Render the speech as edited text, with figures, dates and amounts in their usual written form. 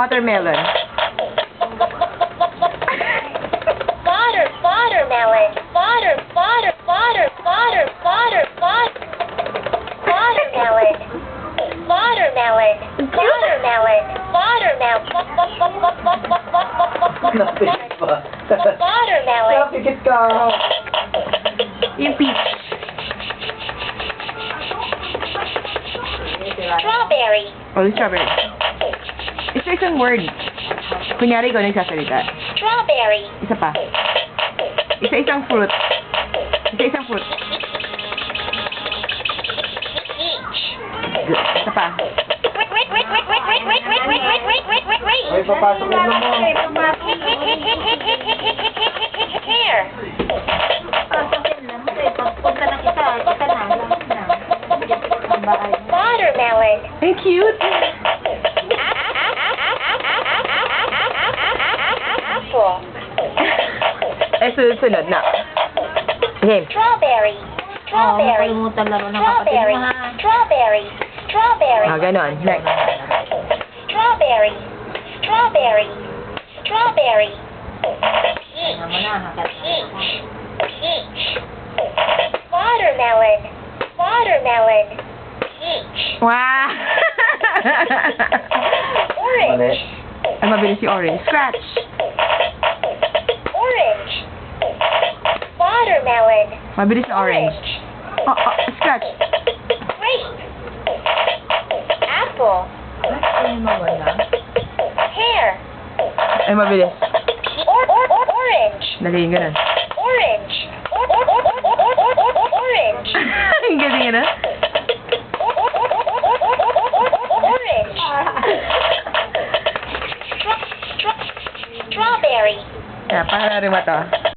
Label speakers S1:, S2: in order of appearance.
S1: Watermelon.
S2: Watermelon. Watermelon.
S3: Napikit pa.
S2: Watermelon.
S3: Napikit ka.
S1: Yung peach.
S2: Strawberry.
S1: Oh, yung strawberry. Isa-isang word. Kunyari, ikaw nagsasalita.
S2: Strawberry.
S1: Isa pa. Isa-isang fruit. Isa-isang fruit.
S2: Peach.
S1: Isa pa.
S3: Ay, papasok na mo.
S2: Hair. Watermelon.
S1: Ay, cute.
S2: Apple.
S1: Ay, sunod na. Game.
S2: Strawberry. Strawberry. Strawberry. Strawberry. Strawberry.
S1: Ah, ganon. Next.
S2: Strawberry. Strawberry. Strawberry. Peach. Peach. Peach. Watermelon. Watermelon. Peach.
S1: Wow!
S2: Orange.
S1: Ay, mabilis si orange. Scratch.
S2: Orange. Watermelon.
S1: Mabilis si orange. Oh, oh, scratch.
S2: Grape. Apple. Hair.
S1: Ay, mabilis.
S2: Orange.
S1: Dali yung ganun.
S2: Orange. Orange.
S1: Ang galing na.
S2: Orange. Strawberry.
S1: Yeah, para rin mo to.